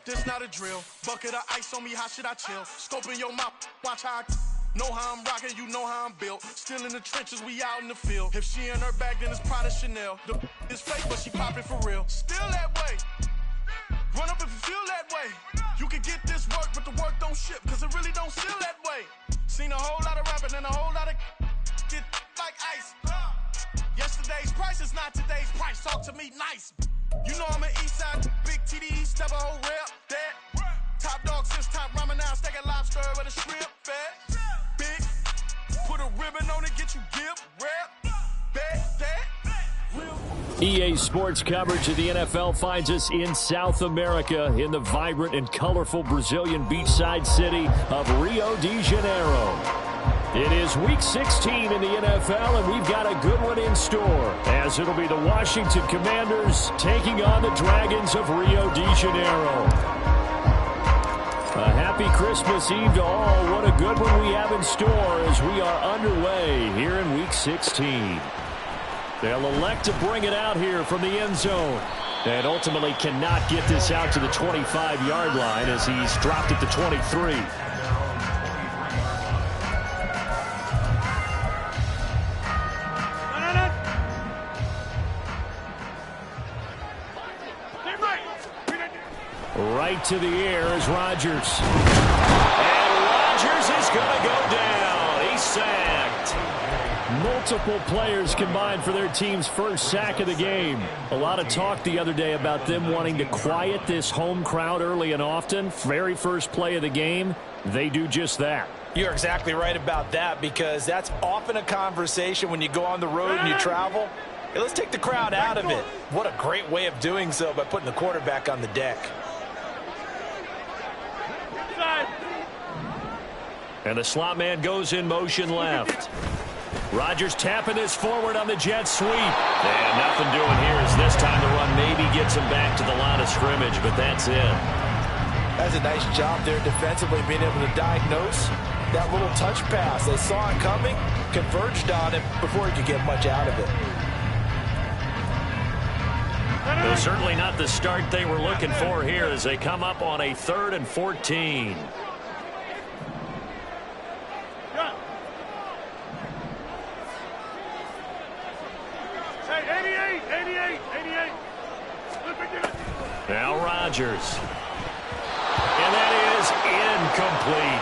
This not a drill. Bucket of ice on me, how should I chill? Scoping your mouth, watch how I know how I'm rocking, you know how I'm built. Still in the trenches, we out in the field. If she in her bag, then it's Prada Chanel. The is fake, but she popping for real. Still that way. Run up if you feel that way. You can get this work, but the work don't ship, cause it really don't feel that way. Seen a whole lot of rapping and a whole lot of get like ice. Yesterday's price is not today's price. Talk to me nice. You know I'm an east side, big TDE, step a whole rep, that. Top dog since top ramen now, steak and lobster with a shrimp fat. Big, put a ribbon on it, get you gift, rep, bet, that. EA Sports coverage of the NFL finds us in South America in the vibrant and colorful Brazilian beachside city of Rio de Janeiro. It is Week 16 in the NFL, and we've got a good one in store, as it'll be the Washington Commanders taking on the Dragons of Rio de Janeiro. A happy Christmas Eve to all. What a good one we have in store as we are underway here in Week 16. They'll elect to bring it out here from the end zone, and ultimately cannot get this out to the 25-yard line as he's dropped it to 23. Right to the air is Rodgers. And Rodgers is going to go down. He's sacked. Multiple players combined for their team's first sack of the game. A lot of talk the other day about them wanting to quiet this home crowd early and often. Very first play of the game, they do just that. You're exactly right about that, because that's often a conversation when you go on the road and you travel. Hey, let's take the crowd out of it. What a great way of doing so by putting the quarterback on the deck. And the slot man goes in motion left. Rodgers tapping this forward on the jet sweep. And nothing doing here as this time the run maybe gets him back to the line of scrimmage, but that's it. That's a nice job there defensively, being able to diagnose that little touch pass. They saw it coming, converged on it before he could get much out of it. It was certainly not the start they were looking for here as they come up on a 3rd and 14. Now Rodgers. And that is incomplete.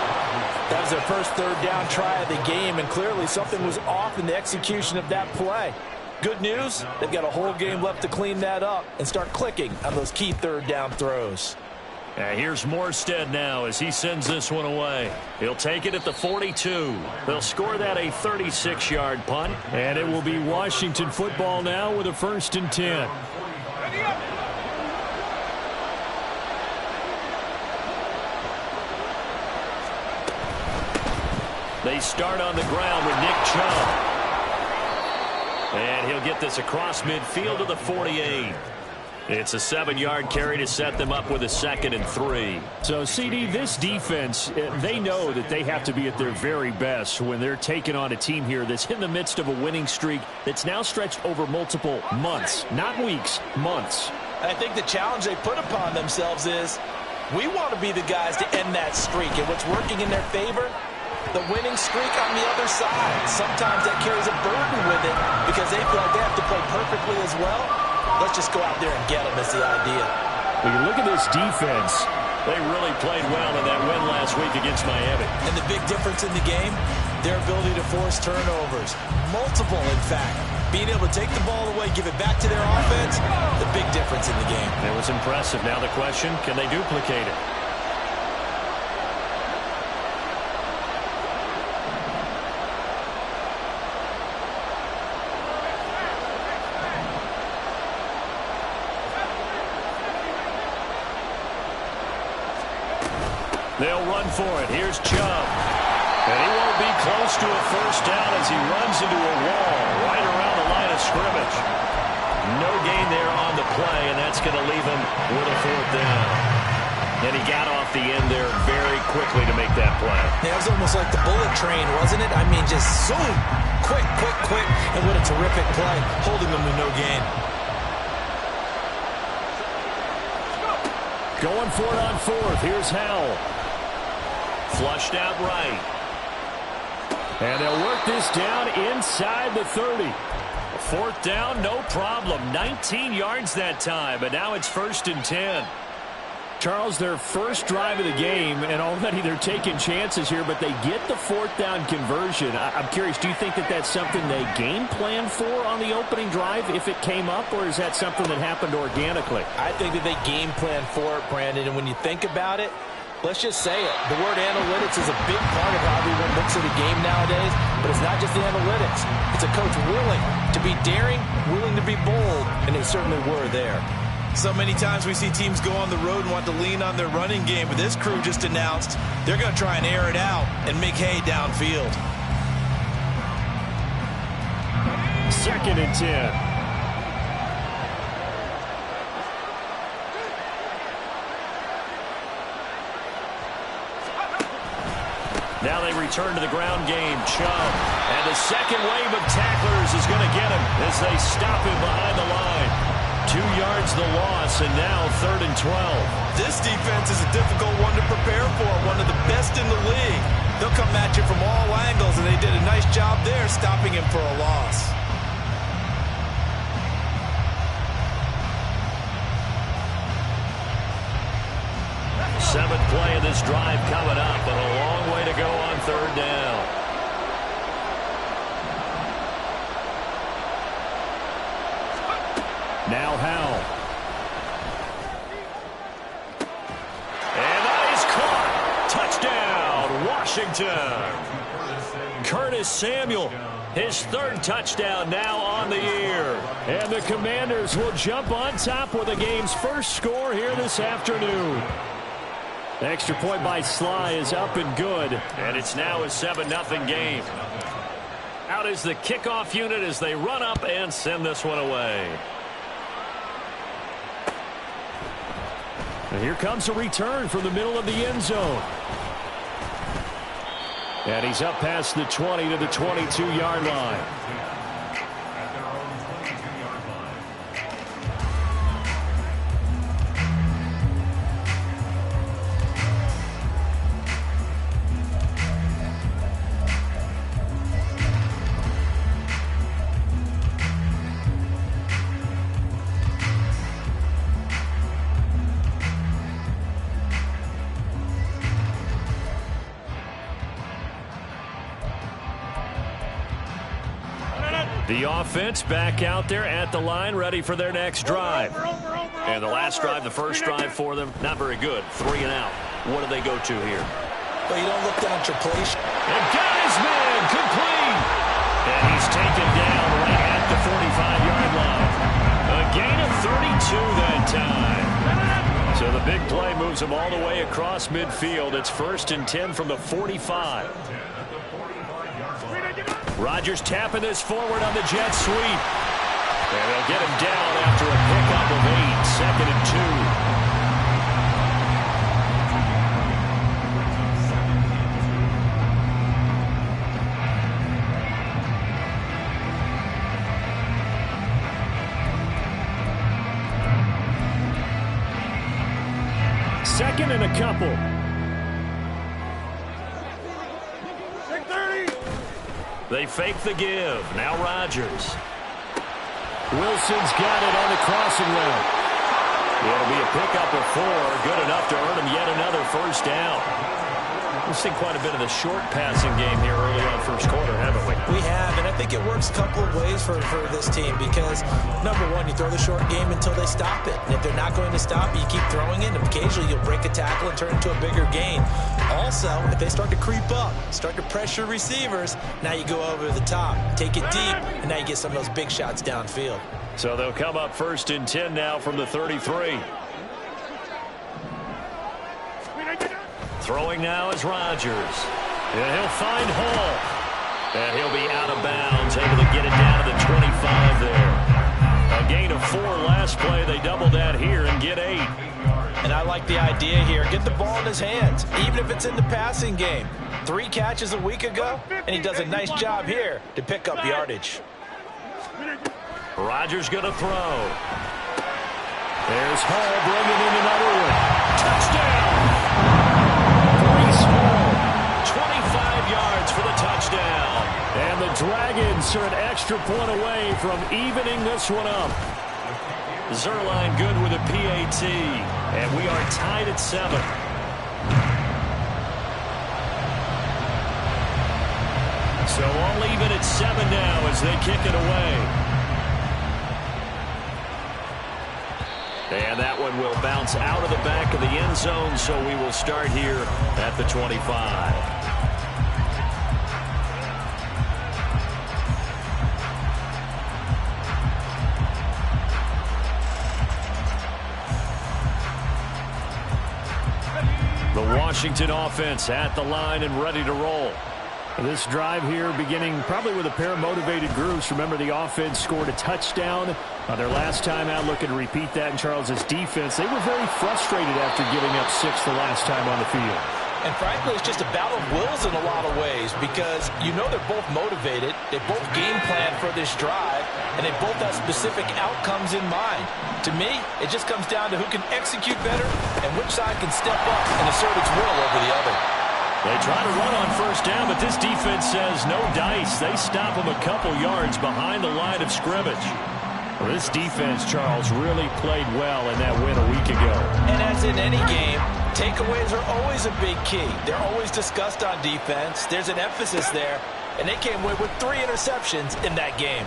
That was their first 3rd down try of the game, and clearly something was off in the execution of that play. Good news, they've got a whole game left to clean that up and start clicking on those key 3rd down throws. Here's Morstead now as he sends this one away. He'll take it at the 42. They'll score that a 36-yard punt, and it will be Washington football now with a 1st and 10. They start on the ground with Nick Chubb. And he'll get this across midfield to the 48. It's a 7-yard carry to set them up with a 2nd and 3. So, CD, this defense, they know that they have to be at their very best when they're taking on a team here that's in the midst of a winning streak that's now stretched over multiple months, not weeks, months. I think the challenge they put upon themselves is we want to be the guys to end that streak. And what's working in their favor? The winning streak on the other side. Sometimes that carries a burden with it because they feel like they have to play perfectly as well. Let's just go out there and get them is the idea. When you look at this defense, they really played well in that win last week against Miami. And the big difference in the game, their ability to force turnovers. Multiple, in fact. Being able to take the ball away, give it back to their offense, the big difference in the game. It was impressive. Now the question, can they duplicate it? They'll run for it. Here's Chubb. And he won't be close to a 1st down as he runs into a wall right around the line of scrimmage. No gain there on the play, and that's going to leave him with a 4th down. And he got off the end there very quickly to make that play. Yeah, it was almost like the bullet train, wasn't it? I mean, just zoom. Quick, quick, quick. And what a terrific play, holding them to no gain. Going for it on fourth. Here's Howell. Flushed out right. And they'll work this down inside the 30. Fourth down, no problem. 19 yards that time, but now it's 1st and 10. Charles, their first drive of the game, and already they're taking chances here, but they get the 4th down conversion. I'm curious, do you think that that's something they game plan for on the opening drive if it came up, or is that something that happened organically? I think that they game plan for it, Brandon, and when you think about it, let's just say it. The word analytics is a big part of how everyone looks at a game nowadays, but it's not just the analytics. It's a coach willing to be daring, willing to be bold, and they certainly were there. So many times we see teams go on the road and want to lean on their running game, but this crew just announced they're going to try and air it out and make hay downfield. 2nd and 10. Now they return to the ground game. Chubb. And the second wave of tacklers is going to get him as they stop him behind the line. 2 yards the loss, and now 3rd and 12. This defense is a difficult one to prepare for, one of the best in the league. They'll come at you from all angles, and they did a nice job there stopping him for a loss. Seventh play of this drive coming up, but a long way to go on 3rd down. Now Howell. And that is caught. Touchdown, Washington. Curtis Samuel, his 3rd touchdown now on the year. And the Commanders will jump on top with the game's first score here this afternoon. The extra point by Sly is up and good. And it's now a 7-0 game. Out is the kickoff unit as they run up and send this one away. And here comes a return from the middle of the end zone. And he's up past the 20 to the 22-yard line. The offense back out there at the line, ready for their next drive. And the last drive, the first drive for them, not very good. 3 and out. What do they go to here? Well, you don't look down at your place. And got his man complete. And he's taken down right at the 45-yard line. A gain of 32 that time. So the big play moves him all the way across midfield. It's 1st and 10 from the 45. Rodgers tapping this forward on the jet sweep. And they'll get him down after a pickup of 8. 2nd and 2. 2nd and a couple. They fake the give. Now Rodgers. Wilson's got it on the crossing route. It'll be a pickup of 4. Good enough to earn him yet another 1st down. We've seen quite a bit of the short passing game here early on 1st quarter, haven't we? We have, and I think it works a couple of ways for this team because, number one, you throw the short game until they stop it. And if they're not going to stop, you keep throwing it, and occasionally you'll break a tackle and turn it into a bigger gain. Also, if they start to creep up, start to pressure receivers, now you go over the top, take it deep, and now you get some of those big shots downfield. So they'll come up 1st and 10 now from the 33. Throwing now is Rodgers. And he'll find Hall. And he'll be out of bounds, able to get it down to the 25 there. A gain of 4 last play. They double that here and get 8. And I like the idea here. Get the ball in his hands, even if it's in the passing game. 3 catches a week ago, and he does a nice job here to pick up yardage. Rodgers going to throw. There's Hall bringing in another one. extra point away from evening this one up. Zuerlein good with a PAT, and we are tied at 7. So all even at 7 now as they kick it away. And that one will bounce out of the back of the end zone, so we will start here at the 25. The Washington offense at the line and ready to roll. This drive here beginning probably with a pair of motivated groups. Remember, the offense scored a touchdown on their last time out. Looking to repeat that in Charles's defense. They were very frustrated after giving up 6 the last time on the field. And frankly, it's just a battle of wills in a lot of ways because you know they're both motivated. They both game plan for this drive, and they both have specific outcomes in mind. To me, it just comes down to who can execute better and which side can step up and assert its will over the other. They try to run on first down, but this defense says no dice. They stop them a couple yards behind the line of scrimmage. Well, this defense, Charles, really played well in that win a week ago. And as in any game, takeaways are always a big key. They're always discussed on defense. There's an emphasis there, and they came away with 3 interceptions in that game.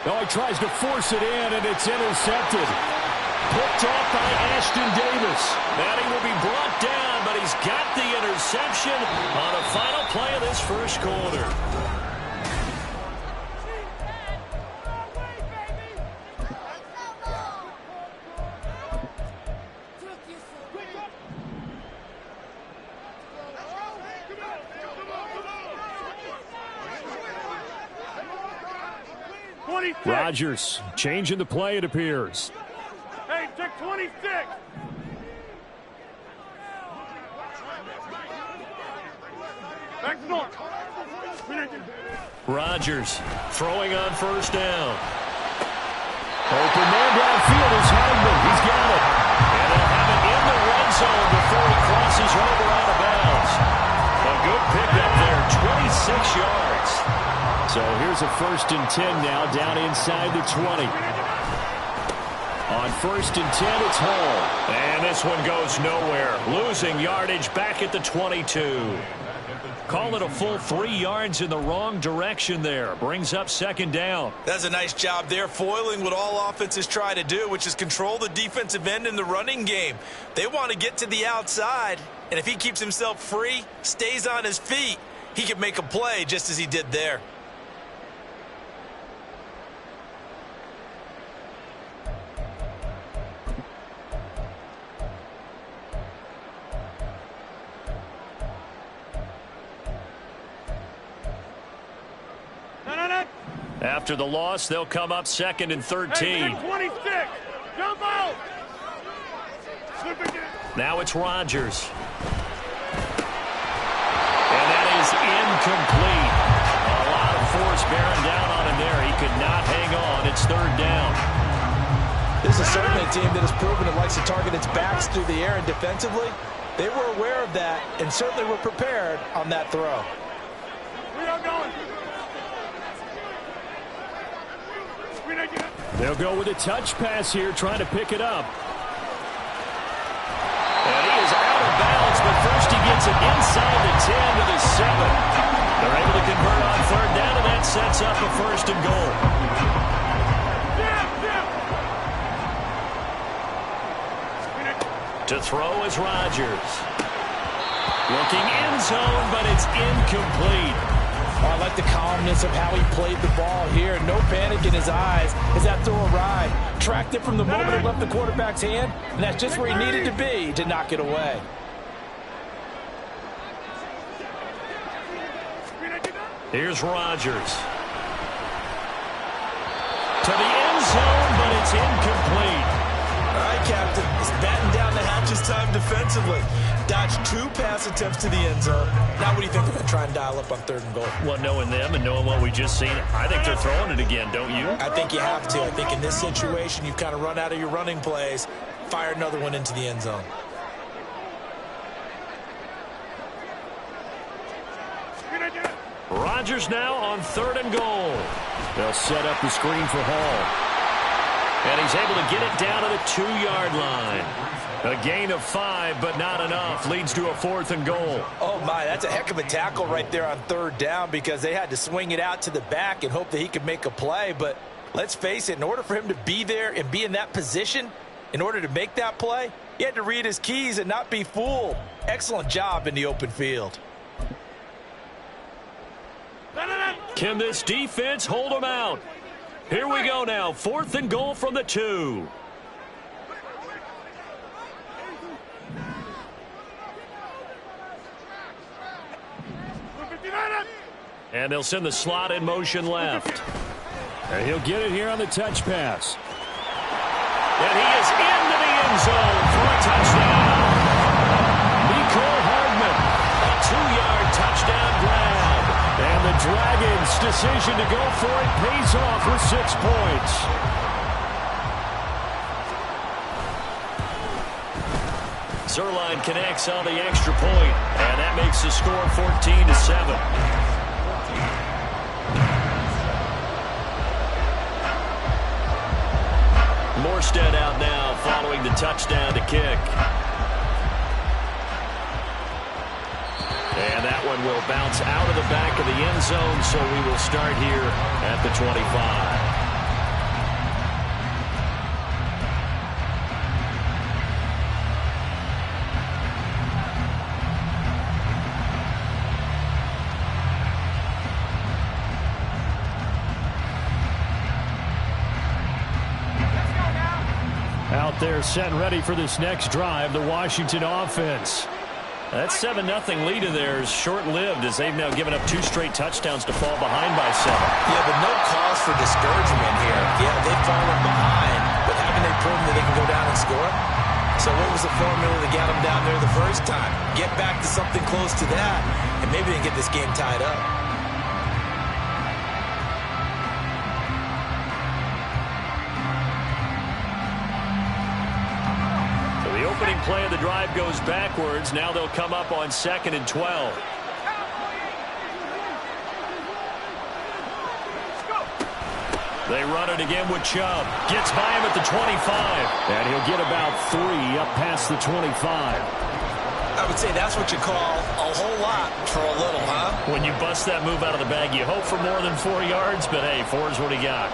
Oh, he tries to force it in, and it's intercepted. Picked off by Ashton Davis. Now he will be brought down, but he's got the interception on the final play of this first quarter. Rodgers changing the play, it appears. Hey, check 26. Back north. Rodgers throwing on first down. Open man downfield is Hagman. He's got it. And they'll have it in the red zone before he crosses over out of bounds. A good pickup there, 26 yards. So here's a 1st and 10 now, down inside the 20. On 1st and 10, it's Hall. And this one goes nowhere. Losing yardage back at the 22. Call it a full 3 yards in the wrong direction there. Brings up 2nd down. That's a nice job there, foiling what all offenses try to do, which is control the defensive end in the running game. They want to get to the outside, and if he keeps himself free, stays on his feet, he can make a play just as he did there. After the loss, they'll come up 2nd and 13. Hey, 26. Jump out. Now it's Rodgers. And that is incomplete. A lot of force bearing down on him there. He could not hang on. It's 3rd down. This is certainly a team that has proven it likes to target its backs through the air, and defensively, they were aware of that and certainly were prepared on that throw. We are going. They'll go with a touch pass here, trying to pick it up. And he is out of bounds, but first he gets it inside the 10 to the 7. They're able to convert on 3rd down, and that sets up a 1st and goal. To throw is Rodgers. Looking end zone, but it's incomplete. Oh, I like the calmness of how he played the ball here. No panic in his eyes as that throw arrived. Tracked it from the moment it left the quarterback's hand, and that's just where he needed to be to knock it away. Here's Rodgers. To the end zone, but it's incomplete. All right, Captain. It's batten down the hatches time defensively. Dodged 2 pass attempts to the end zone. Now what do you think they're going to try and dial up on 3rd and goal? Well, knowing them and knowing what we just seen, I think they're throwing it again, don't you? I think you have to. I think in this situation, you've kind of run out of your running plays. Fire another one into the end zone. Rodgers now on 3rd and goal. They'll set up the screen for Hall. And he's able to get it down to the 2-yard line. A gain of 5, but not enough. Leads to a 4th and goal. Oh, my, that's a heck of a tackle right there on 3rd down because they had to swing it out to the back and hope that he could make a play. But let's face it, in order for him to be there and be in that position, in order to make that play, he had to read his keys and not be fooled. Excellent job in the open field. Can this defense hold him out? Here we go now. 4th and goal from the 2. And they'll send the slot in motion left. And he'll get it here on the touch pass. And he is into the end zone for a touchdown. Mecole Hardman, a 2-yard touchdown grab. And the Dragons' decision to go for it pays off with 6 points. Zuerlein connects on the extra point, and that makes the score 14-7. Morstead out now following the touchdown to kick. And that one will bounce out of the back of the end zone, so we will start here at the 25. Out there set and ready for this next drive, the Washington offense. That 7-0 lead of theirs short-lived as they've now given up 2 straight touchdowns to fall behind by 7. Yeah, but no cause for discouragement here. Yeah, they've fallen behind, but haven't they proven that they can go down and score? So what was the formula that got them down there the first time? Get back to something close to that, and maybe they can get this game tied up. Opening play of the drive goes backwards. Now they'll come up on 2nd and 12. They run it again with Chubb. Gets by him at the 25. And he'll get about 3 up past the 25. I would say that's what you call a whole lot for a little, huh? When you bust that move out of the bag, you hope for more than 4 yards, but hey, 4 is what he got.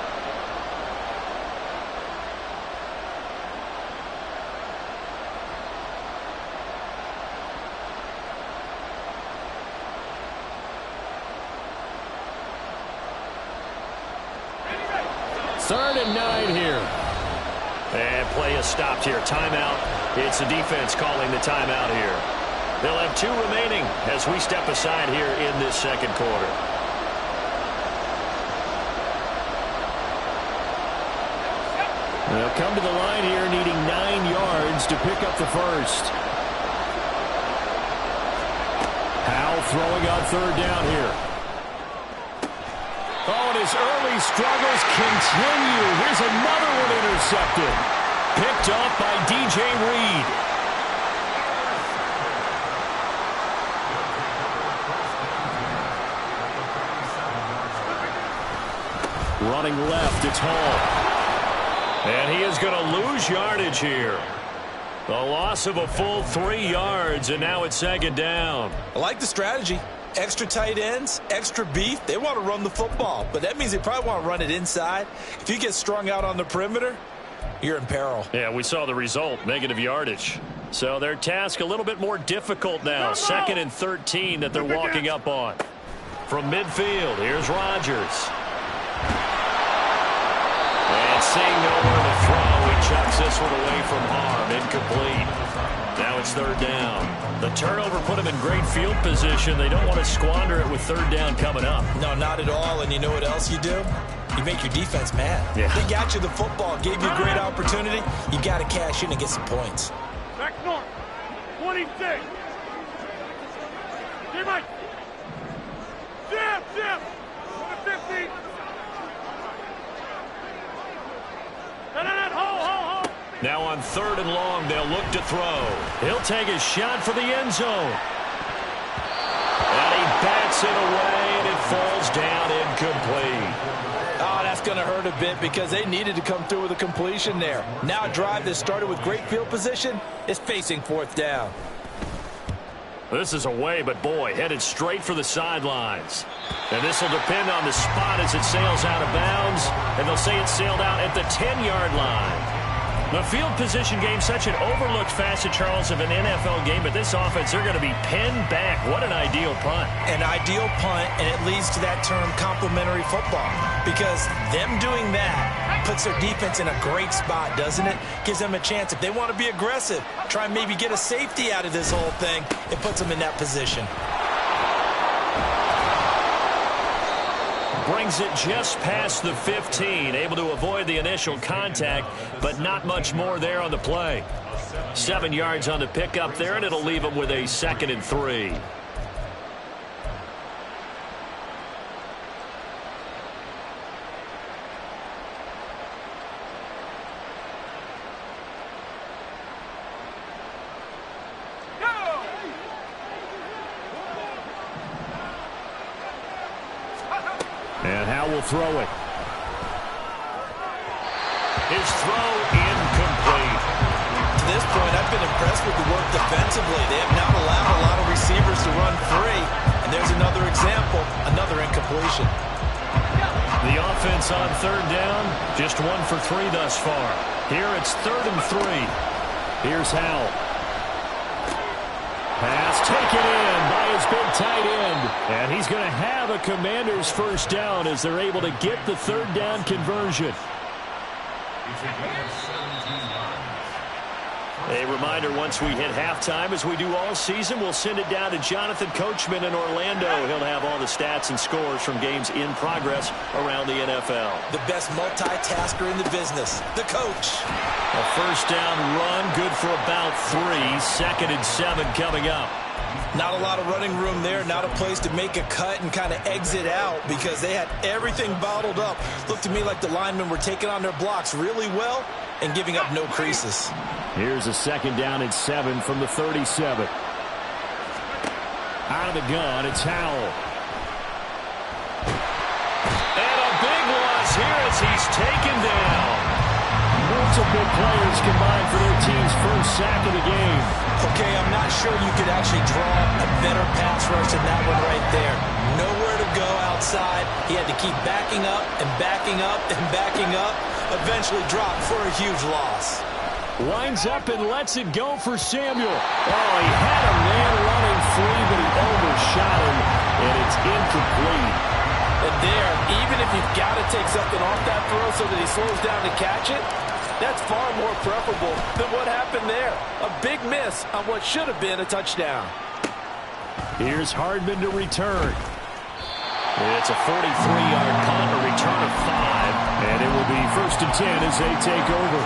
Third and 9 here. And play is stopped here. Timeout. It's the defense calling the timeout here. They'll have 2 remaining as we step aside here in this second quarter. They'll come to the line here needing 9 yards to pick up the first. Howell throwing on 3rd down here. Oh, and his early struggles continue. Here's another one intercepted. Picked off by DJ Reed. Running left, it's Hall. And he is going to lose yardage here. The loss of a full 3 yards, and now it's 2nd down. I like the strategy. Extra tight ends, extra beef. They want to run the football, but that means they probably want to run it inside. If you get strung out on the perimeter, you're in peril. Yeah, we saw the result, negative yardage. So their task a little bit more difficult now. 2nd and 13 that they're walking up on. From midfield, here's Rodgers. And seeing nowhere to throw, he chucks this one away from harm. Incomplete. Now it's 3rd down. The turnover put him in great field position. They don't want to squander it with 3rd down coming up. No, not at all. And you know what else you do? You make your defense mad. Yeah. They got you the football, gave you a great opportunity. You got to cash in and get some points. Back north. 26. Get right. Jam. 50. Hold. Now on 3rd and long, they'll look to throw. He'll take a shot for the end zone. And he bats Hits it away, and it falls down incomplete. Oh, that's going to hurt a bit because they needed to come through with a completion there. Now a drive that started with great field position is facing fourth down. This is away, but boy, headed straight for the sidelines. And this will depend on the spot as it sails out of bounds. And they'll say it sailed out at the 10-yard line. The field position game, such an overlooked facet, Charles, of an NFL game. But this offense, they're going to be pinned back. What an ideal punt. An ideal punt, and it leads to that term complementary football. Because them doing that puts their defense in a great spot, doesn't it? Gives them a chance. If they want to be aggressive, try and maybe get a safety out of this whole thing, it puts them in that position. Brings it just past the 15, able to avoid the initial contact, but not much more there on the play. 7 yards on the pickup there, and it'll leave them with a 2nd and 3. And Howe will throw it. His throw incomplete. To this point, I've been impressed with the work defensively. They have not allowed a lot of receivers to run free. And there's another example, another incompletion. The offense on 3rd down, just 1 for 3 thus far. Here it's 3rd and 3. Here's Howe. Pass taken in by his big tight end. And he's going to have a Commanders first down as they're able to get the 3rd down conversion. A reminder, once we hit halftime, as we do all season, we'll send it down to Jonathan Coachman in Orlando. He'll have all the stats and scores from games in progress around the NFL. The best multitasker in the business, the coach. A first down run, good for about 3. 2nd and 7 coming up. Not a lot of running room there, not a place to make a cut and kind of exit out because they had everything bottled up. Looked to me like the linemen were taking on their blocks really well and giving up no creases. Here's a 2nd down and 7 from the 37. Out of the gun, it's Howell. And a big loss here as he's taken down. Multiple players combined for their team's first sack of the game. Okay, I'm not sure you could actually draw a better pass rush than that one right there. Nowhere to go outside. He had to keep backing up and backing up and backing up. Eventually dropped for a huge loss. Winds up and lets it go for Samuel. Oh, he had a man running free, but he overshot him, and it's incomplete. And there, even if you've got to take something off that throw so that he slows down to catch it, that's far more preferable than what happened there. A big miss on what should have been a touchdown. Here's Hardman to return. It's a 43-yard punt, a return of 5, and it will be 1st and 10 as they take over.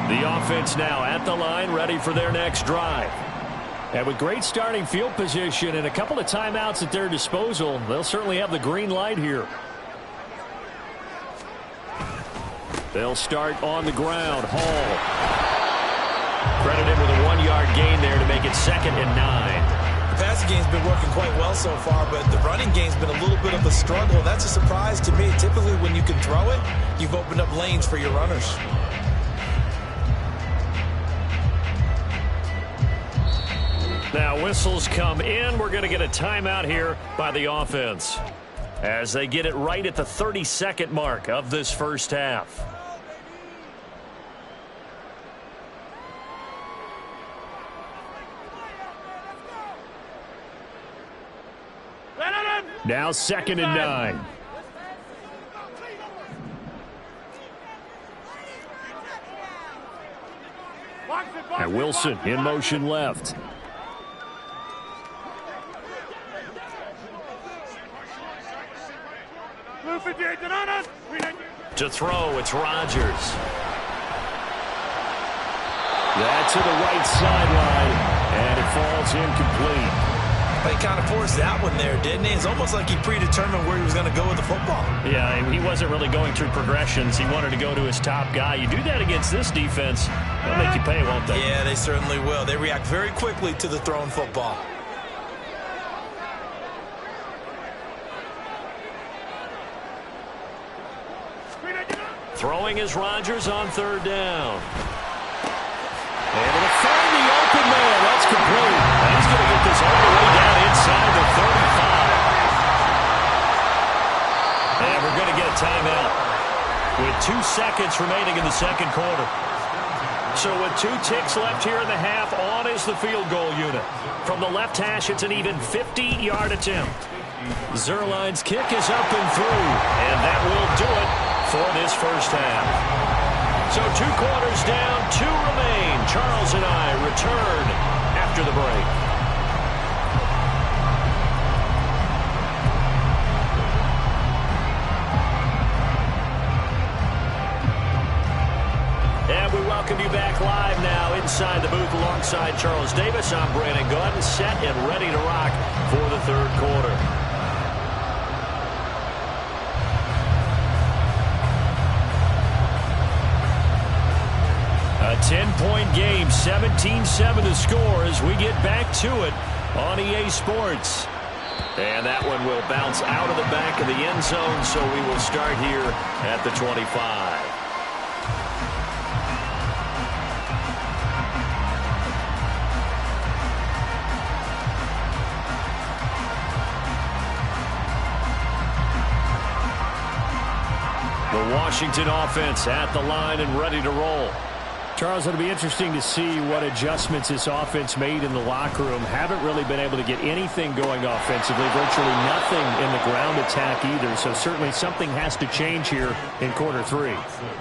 The offense now at the line, ready for their next drive. And with great starting field position and a couple of timeouts at their disposal, they'll certainly have the green light here. They'll start on the ground. Hall. Credited with a 1-yard gain there to make it 2nd and 9. The passing game's been working quite well so far, but the running game's been a little bit of a struggle. That's a surprise to me. Typically, when you can throw it, you've opened up lanes for your runners. Now whistles come in. We're going to get a timeout here by the offense as they get it right at the 32nd mark of this first half. Now 2nd and 9. And Wilson in motion left. To throw, it's Rodgers. That's to the right sideline, and it falls incomplete. But he kind of forced that one there, didn't he? It's almost like he predetermined where he was going to go with the football. Yeah, he wasn't really going through progressions. He wanted to go to his top guy. You do that against this defense, they'll make you pay, won't they? Yeah, they certainly will. They react very quickly to the thrown football. Throwing is Rodgers on third down. Able to find the open man. That's complete. He's going to get this all the way down inside the 35. And we're going to get a timeout with 2 seconds remaining in the second quarter. So with 2 ticks left here in the half, on is the field goal unit. From the left hash, it's an even 50-yard attempt. Zuerlein's kick is up and through, and that will do it for this first half. So 2 quarters down, 2 remain. Charles and I return after the break. And we welcome you back live now inside the booth alongside Charles Davis. I'm Brandon Gaudin, set and ready to rock for the third quarter. A 10-point game, 17-7 to score as we get back to it on EA Sports. And that one will bounce out of the back of the end zone, so we will start here at the 25. The Washington offense at the line and ready to roll. Charles, it'll be interesting to see what adjustments this offense made in the locker room. Haven't really been able to get anything going offensively, virtually nothing in the ground attack either, so certainly something has to change here in quarter 3.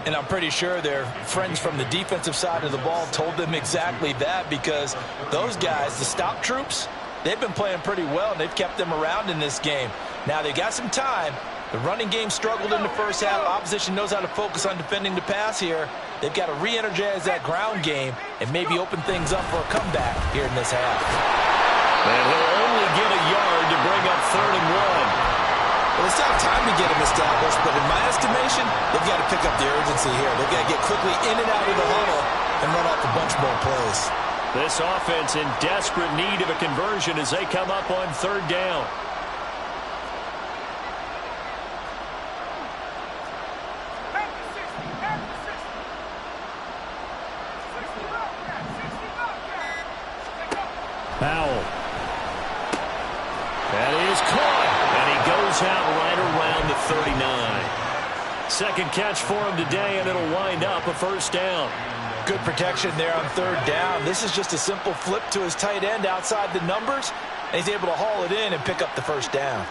And I'm pretty sure their friends from the defensive side of the ball told them exactly that, because those guys, the stop troops, they've been playing pretty well, and they've kept them around in this game. Now, they got some time. The running game struggled in the first half. Opposition knows how to focus on defending the pass here. They've got to re-energize that ground game and maybe open things up for a comeback here in this half. And he'll only get a yard to bring up 3rd and 1. Well, it's not time to get him established, but in my estimation, they've got to pick up the urgency here. They've got to get quickly in and out of the huddle and run off a bunch more plays. This offense in desperate need of a conversion as they come up on 3rd down. Powell. That is caught, and he goes out right around the 39. Second catch for him today, and it'll wind up a first down. Good protection there on 3rd down. This is just a simple flip to his tight end outside the numbers, and he's able to haul it in and pick up the first down.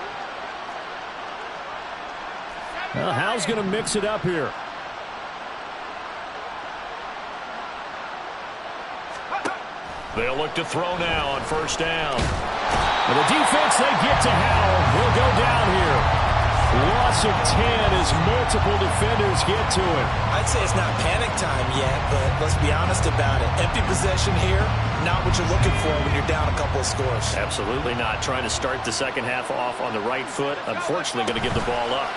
Well, Howell's going to mix it up here. They'll look to throw now on 1st down. And the defense, they get to Howell. He'll go down here. Loss of 10 as multiple defenders get to him. I'd say it's not panic time yet, but let's be honest about it. Empty possession here, not what you're looking for when you're down a couple of scores. Absolutely not. Trying to start the second half off on the right foot. Unfortunately, going to give the ball up.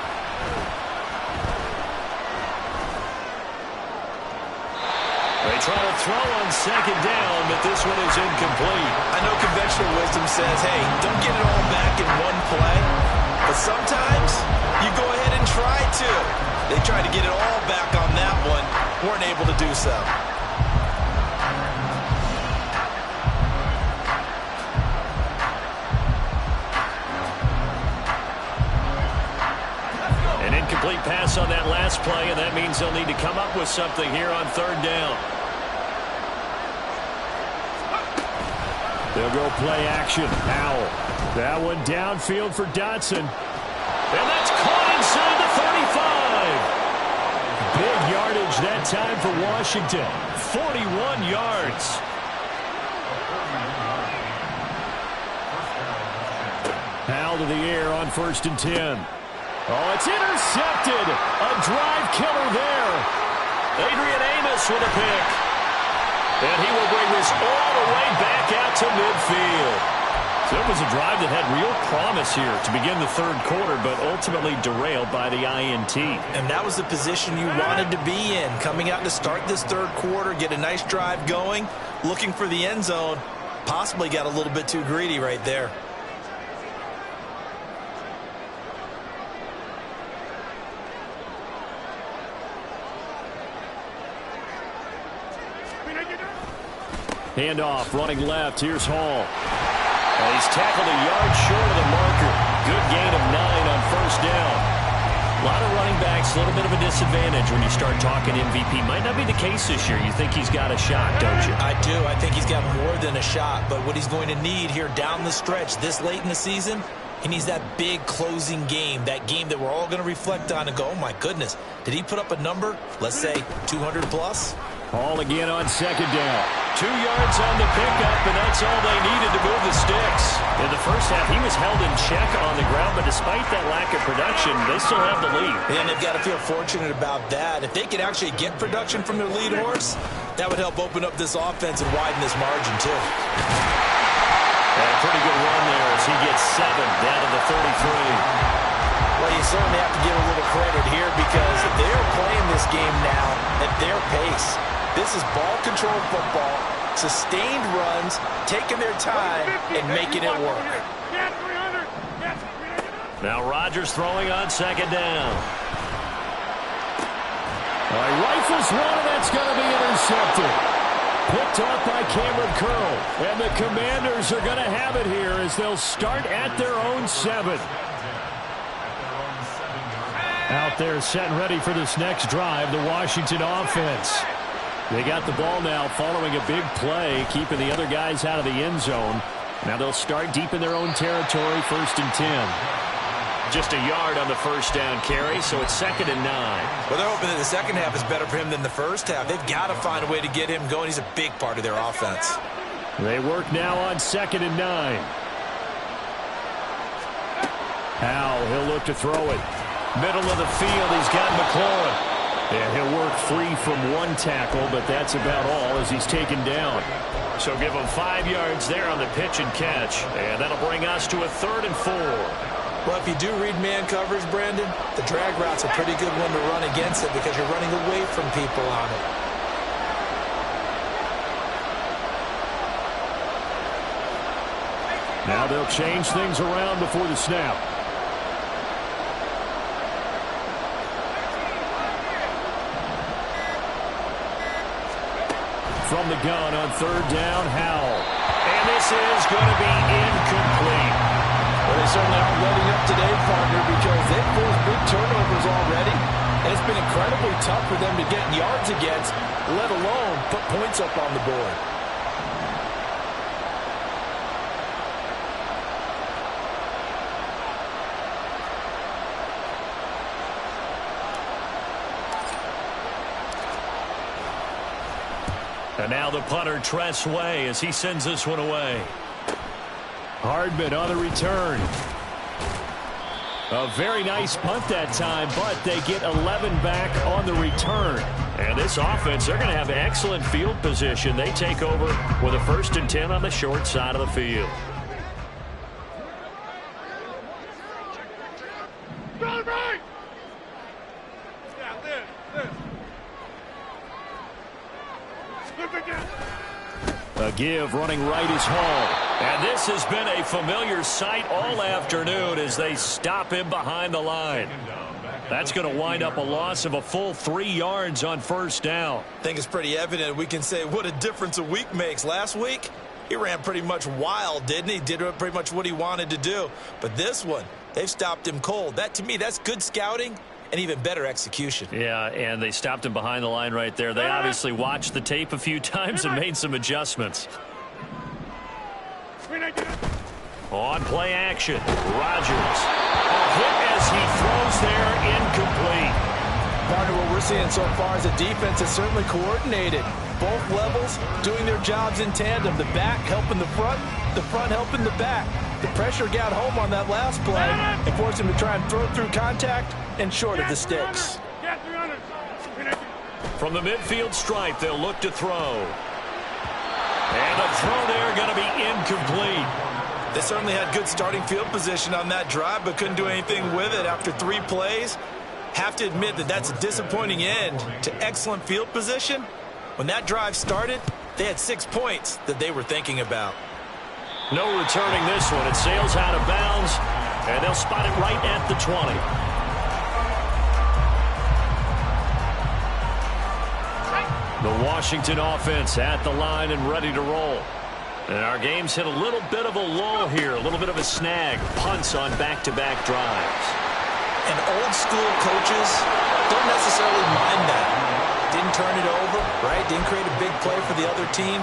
They try to throw on 2nd down, but this one is incomplete. I know conventional wisdom says, hey, don't get it all back in one play. But sometimes you go ahead and try to. They tried to get it all back on that one. Weren't able to do so. An incomplete pass on that last play, and that means they'll need to come up with something here on 3rd down. They'll go play action. Powell. That one downfield for Dotson. And that's caught inside the 35. Big yardage that time for Washington. 41 yards. Powell to the air on 1st and 10. Oh, it's intercepted. A drive killer there. Adrian Amos with a pick. And he will bring this all the way back out to midfield. So it was a drive that had real promise here to begin the 3rd quarter, but ultimately derailed by the INT. And that was the position you wanted to be in. Coming out to start this 3rd quarter, get a nice drive going, looking for the end zone. Possibly got a little bit too greedy right there. Handoff, running left. Here's Hall. And he's tackled a yard short of the marker. Good gain of 9 on first down. A lot of running backs, a little bit of a disadvantage when you start talking MVP. Might not be the case this year. You think he's got a shot, don't you? I do. I think he's got more than a shot. But what he's going to need here down the stretch this late in the season, he needs that big closing game, that game that we're all going to reflect on and go, oh, my goodness, did he put up a number, let's say 200 plus? Hall again on second down. 2 yards on the pickup, and that's all they needed to move the sticks. In the first half, he was held in check on the ground, but despite that lack of production, they still have the lead. And they've got to feel fortunate about that. If they could actually get production from their lead horse, that would help open up this offense and widen this margin, too. And a pretty good run there as he gets 7 down to the 33. Well, you certainly have to give a little credit here because they're playing this game now at their pace. This is ball-controlled football, sustained runs, taking their time, and making it work. Now Rodgers throwing on second down. Rifles one, and that's going to be intercepted. Picked off by Cameron Curl. And the Commanders are going to have it here as they'll start at their own 7. Out there set and ready for this next drive, the Washington offense. They got the ball now following a big play, keeping the other guys out of the end zone. Now they'll start deep in their own territory, 1st and 10. Just a yard on the first down carry, so it's 2nd and 9. Well, they're hoping that the second half is better for him than the first half. They've got to find a way to get him going. He's a big part of their offense. They work now on 2nd and 9. Howell, he'll look to throw it. Middle of the field, he's got McLaurin. And he'll work free from 1 tackle, but that's about all as he's taken down. So give him 5 yards there on the pitch and catch. And that'll bring us to a 3rd and 4. Well, if you do read man coverage, Brandon, the drag route's a pretty good one to run against it because you're running away from people on it. Now they'll change things around before the snap. From the gun on 3rd down, Howell. And this is going to be incomplete. Well, they certainly aren't letting up today, partner, because they've forced big turnovers already. And it's been incredibly tough for them to get yards against, let alone put points up on the board. And now the punter, Tress Way, as he sends this one away. Hardman on the return. A very nice punt that time, but they get 11 back on the return. And this offense, they're going to have excellent field position. They take over with a 1st and 10 on the short side of the field. A give, running right is Hall. And this has been a familiar sight all afternoon as they stop him behind the line. That's going to wind up a loss of a full 3 yards on first down. I think it's pretty evident. We can say what a difference a week makes. Last week, he ran pretty much wild, didn't he? Did pretty much what he wanted to do. But this one, they've stopped him cold. That, to me, that's good scouting and even better execution. Yeah, and they stopped him behind the line right there. They obviously watched the tape a few times and made some adjustments. On play action, Rodgers. A hit as he throws there, incomplete. Partner, what we're seeing so far is a defense that's certainly coordinated. Both levels doing their jobs in tandem. The back helping the front helping the back. The pressure got home on that last play and forced him to try and throw through contact and short of the sticks. From the midfield stripe, they'll look to throw. And a throw there going to be incomplete. They certainly had good starting field position on that drive, but couldn't do anything with it after 3 plays. Have to admit that that's a disappointing end to excellent field position. When that drive started, they had 6 points that they were thinking about. No returning this one. It sails out of bounds, and they'll spot it right at the 20. The Washington offense at the line and ready to roll. And our game's hit a little bit of a lull here, a little bit of a snag. Punts on back-to-back drives. And old-school coaches don't necessarily mind that. Didn't turn it over, right? Didn't create a big play for the other team.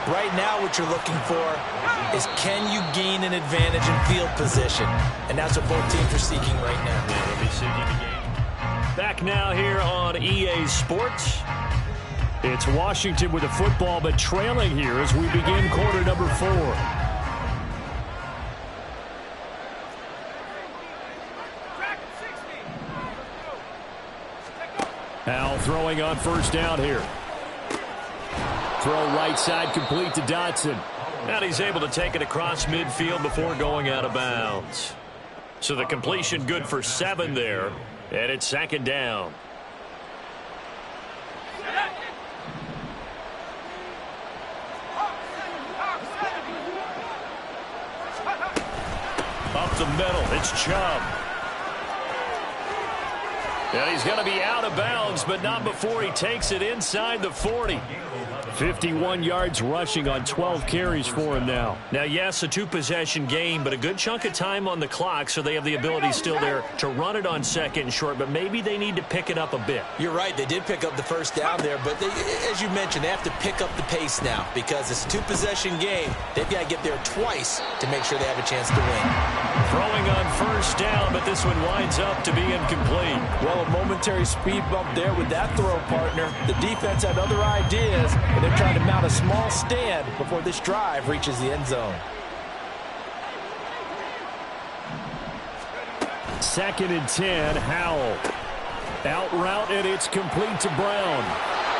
Right now what you're looking for is can you gain an advantage in field position? And that's what both teams are seeking right now. Yeah, they'll be seeking the game. Back now here on EA Sports. It's Washington with the football, but trailing here as we begin quarter number 4. Howell throwing on first down here. Throw right side complete to Dotson. And he's able to take it across midfield before going out of bounds. So the completion good for 7 there. And it's 2nd down. Up the middle, it's Chubb. And he's going to be out of bounds, but not before he takes it inside the 40. 51 yards rushing on 12 carries for him now. Now, yes, a 2-possession game, but a good chunk of time on the clock, so they have the ability still there to run it on 2nd and short, but maybe they need to pick it up a bit. You're right. They did pick up the first down there, but as you mentioned, they have to pick up the pace now because it's a 2-possession game. They've got to get there twice to make sure they have a chance to win. Throwing on first down, but this one winds up to be incomplete. Well, a momentary speed bump there with that throw, partner. The defense had other ideas, and they're trying to mount a small stand before this drive reaches the end zone. 2nd and 10, Howell. Out route, and it's complete to Brown.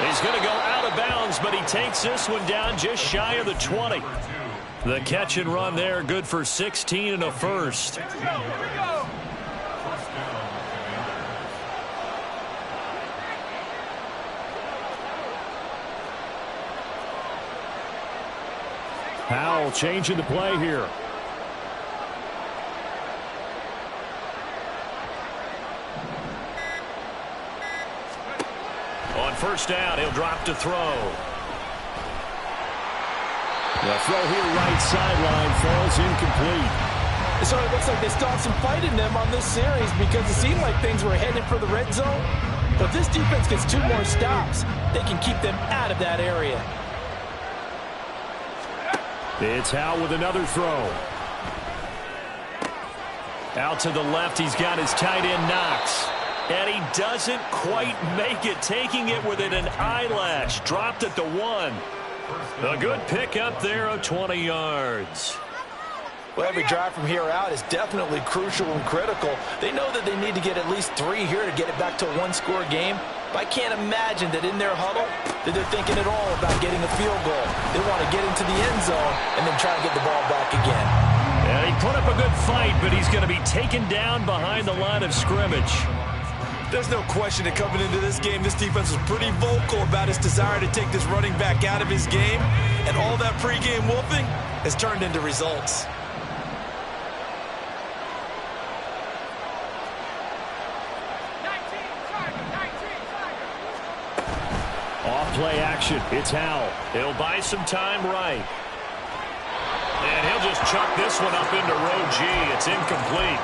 He's going to go out of bounds, but he takes this one down just shy of the 20. The catch and run there, good for 16 and a first. Howell changing the play here. On first down, he'll drop to throw. The throw here right sideline falls incomplete. So it looks like they still have some fight in them on this series because it seemed like things were headed for the red zone. But if this defense gets 2 more stops, they can keep them out of that area. It's Howell with another throw. Out to the left, he's got his tight end Knox. And he doesn't quite make it, taking it within an eyelash. Dropped at the 1. A good pickup there of 20 yards. Well, every drive from here out is definitely crucial and critical. They know that they need to get at least 3 here to get it back to a 1-score game. But I can't imagine that in their huddle that they're thinking at all about getting a field goal. They want to get into the end zone and then try to get the ball back again. Yeah, he put up a good fight, but he's going to be taken down behind the line of scrimmage. There's no question that coming into this game, this defense was pretty vocal about its desire to take this running back out of his game. And all that pregame wolfing has turned into results. Off-play action. It's Howell. He'll buy some time right. And he'll just chuck this one up into row G. It's incomplete.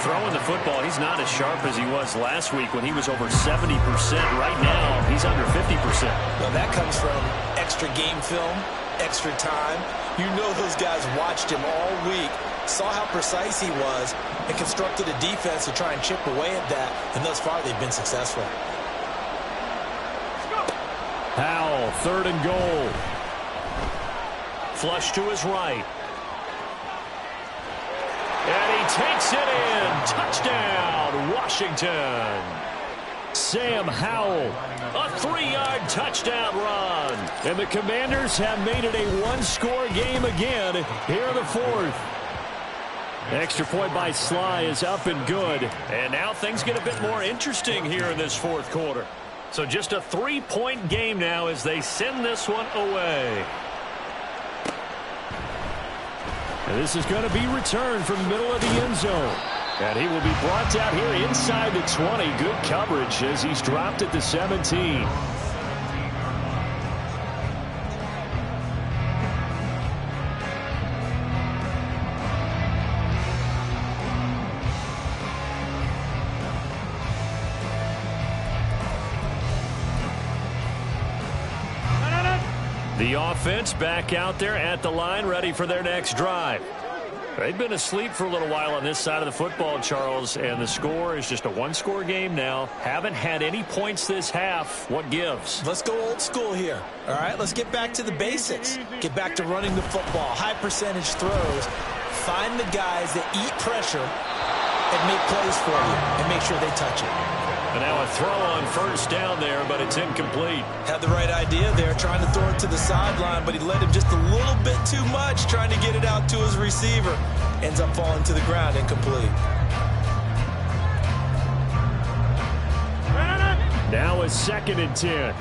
Throwing the football, he's not as sharp as he was last week when he was over 70%. Right now, he's under 50%. Well, that comes from extra game film, extra time. You know those guys watched him all week, saw how precise he was, and constructed a defense to try and chip away at that. And thus far, they've been successful. Howell, 3rd and goal. Flush to his right. And he takes it in. Touchdown, Washington. Sam Howell, a 3-yard touchdown run. And the Commanders have made it a 1-score game again here in the 4th. Extra point by Sly is up and good. And now things get a bit more interesting here in this 4th quarter. So just a 3-point game now as they send this one away. And this is going to be returned from the middle of the end zone. And he will be brought out here inside the 20. Good coverage as he's dropped at the 17. The offense back out there at the line, ready for their next drive. They've been asleep for a little while on this side of the football, Charles, and the score is just a one-score game now. Haven't had any points this half. What gives? Let's go old school here. All right, let's get back to the basics. Get back to running the football, high percentage throws. Find the guys that eat pressure and make plays for you and make sure they touch it. And now a throw on first down there, but it's incomplete. Had the right idea there, trying to throw it to the sideline, but he led him just a little bit too much, trying to get it out to his receiver. Ends up falling to the ground, incomplete. Now a 2nd and 10.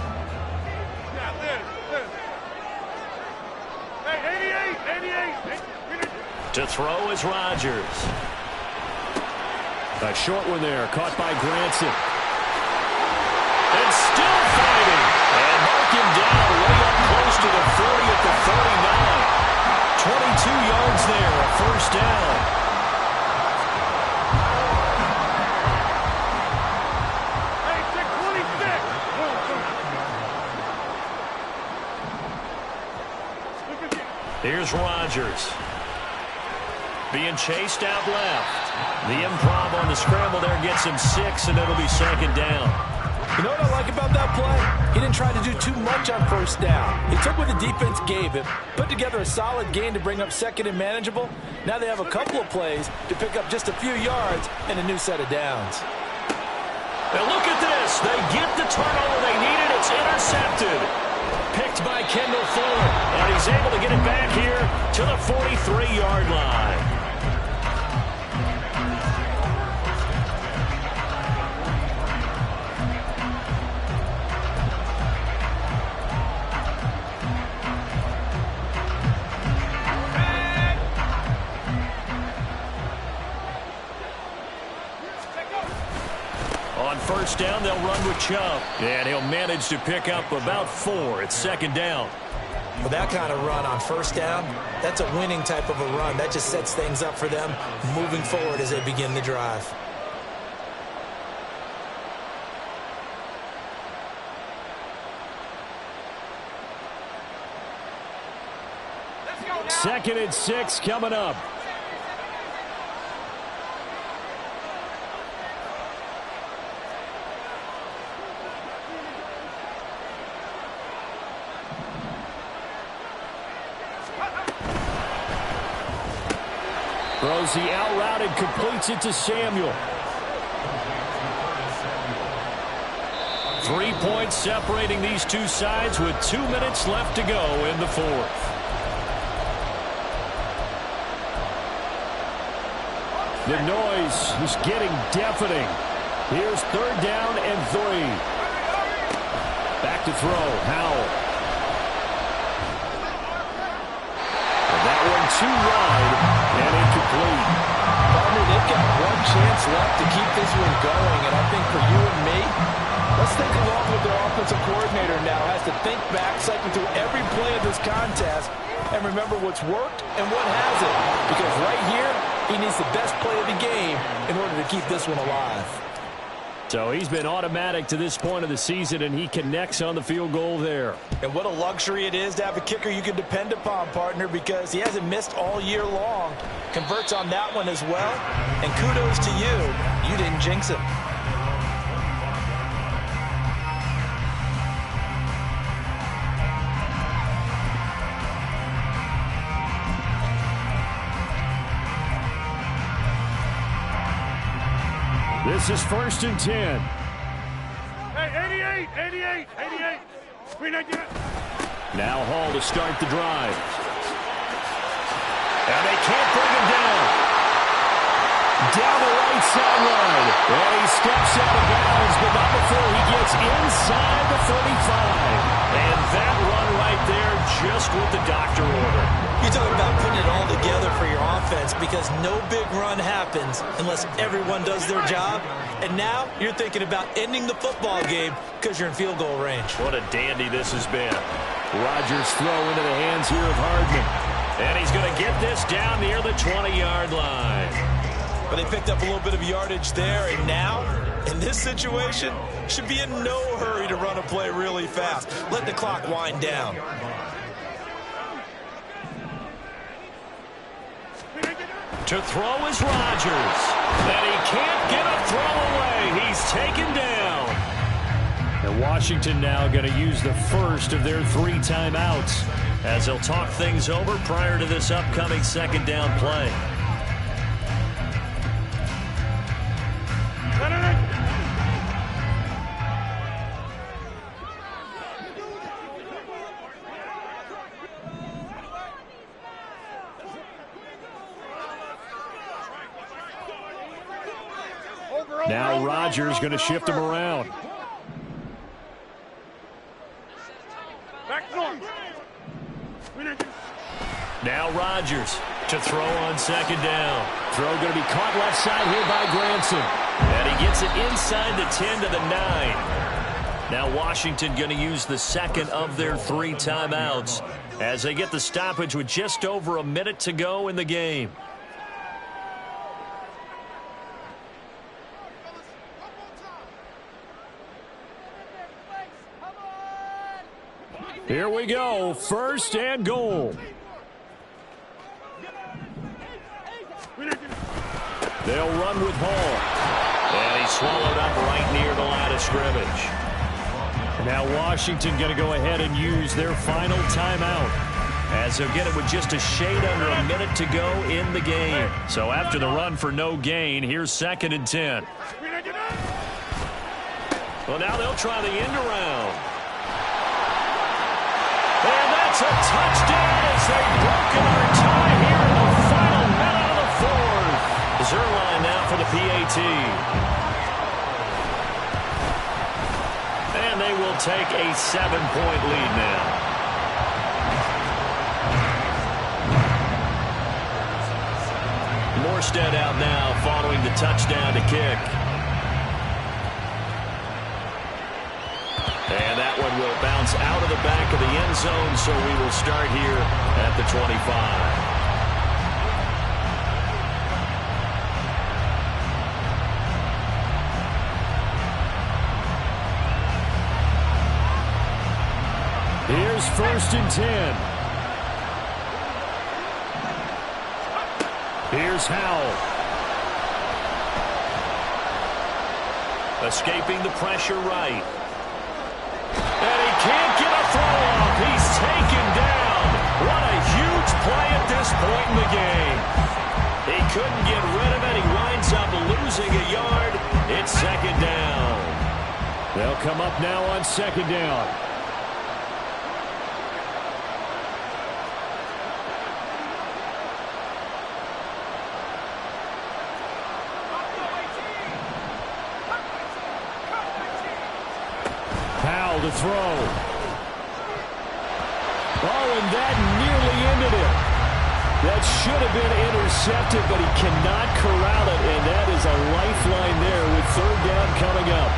To throw is Rodgers. A short one there, caught by Granson. And still fighting. And mark him down way up close to the 40 at the 49. 22 yards there, a first down. Here's Rodgers. Being chased out left. The improv on the scramble there gets him 6, and it'll be 2nd down. You know what I like about that play? He didn't try to do too much on first down. He took what the defense gave him, put together a solid gain to bring up 2nd and manageable. Now they have a couple of plays to pick up just a few yards and a new set of downs. Now look at this. They get the turnover they needed. It's intercepted. Picked by Kendall Fuller. And he's able to get it back here to the 43-yard line. On first down, they'll run with Chubb. And he'll manage to pick up about 4. It's 2nd down. With that kind of run on first down, that's a winning type of a run. That just sets things up for them moving forward as they begin the drive. Second and 6 coming up. Throws the out route and completes it to Samuel. 3 points separating these two sides with 2 minutes left to go in the 4th. The noise is getting deafening. Here's 3rd down and 3. Back to throw, Howell. And that one too wide and incomplete. Partner, they've got one chance left to keep this one going, and I think for you and me, let's think along with their offensive coordinator now. Has to think back, cycle through every play of this contest, and remember what's worked and what hasn't. Because right here, he needs the best play of the game in order to keep this one alive. So he's been automatic to this point of the season, and he connects on the field goal there. And what a luxury it is to have a kicker you can depend upon, partner, because he hasn't missed all year long. Converts on that one as well. And kudos to you. You didn't jinx him. This is 1st and 10. Hey, 88. Now Hall to start the drive. And they can't bring him down. Down the right sideline. And he steps out of bounds, but not before he gets inside the 45. And that run right there just what the doctor ordered. You're talking about putting it all together for your offense, because no big run happens unless everyone does their job. And now you're thinking about ending the football game because you're in field goal range. What a dandy this has been. Rodgers throw into the hands here of Hardman. And he's going to get this down near the 20-yard line. But they picked up a little bit of yardage there, and now, in this situation, should be in no hurry to run a play really fast. Let the clock wind down. To throw is Rodgers. And he can't get a throw away. He's taken down. And Washington now going to use the first of their 3 timeouts as they'll talk things over prior to this upcoming second down play. Now Rodgers going to shift him around. Now Rodgers to throw on second down. Throw going to be caught left side here by Granson. And he gets it inside the 10 to the 9. Now Washington going to use the second of their 3 timeouts as they get the stoppage with just over a minute to go in the game. Here we go, 1st and goal. They'll run with Hall. And he's swallowed up right near the line of scrimmage. Now Washington going to go ahead and use their final timeout as they'll get it with just a shade under a minute to go in the game. So after the run for no gain, here's 2nd and 10. Well, now they'll try the end around. And that's a touchdown as they've broken our tie here in the final minute of the 4th. Zuerlein now for the PAT. And they will take a 7-point lead now. Morstead out now following the touchdown to kick. And that one will bounce out of the back of the end zone, so we will start here at the 25. Here's 1st and 10. Here's Howell. Escaping the pressure right. And he can't get a throw off. He's taken down. What a huge play at this point in the game. He couldn't get rid of it. He winds up losing a yard. It's 2nd down. They'll come up now on 2nd down. To throw. Oh, and that nearly ended it. That should have been intercepted, but he cannot corral it, and that is a lifeline there with 3rd down coming up.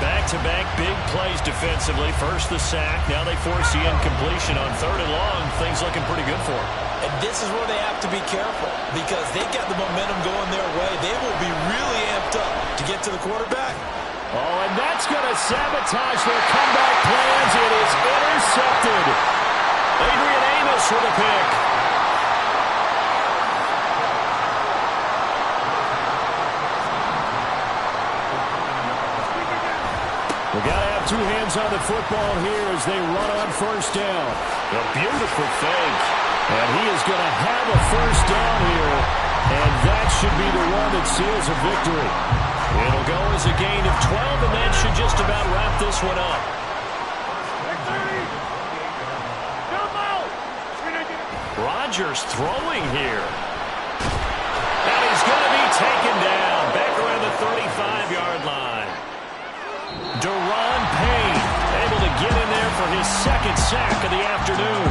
Back-to-back big plays defensively. First the sack. Now they force the incompletion on 3rd and long. Things looking pretty good for them. And this is where they have to be careful because they got the momentum going their way. They will be really amped up to get to the quarterback. Oh, and that's going to sabotage their comeback plans. It is intercepted. Adrian Amos with a pick. We got to have 2 hands on the football here as they run on 1st down. A beautiful fake. And he is going to have a 1st down here. And that should be the one that seals a victory. It'll go as a gain of 12, and that should just about wrap this one up. Rodgers throwing here. And he's going to be taken down back around the 35-yard line. Daron Payne able to get in there for his 2nd sack of the afternoon.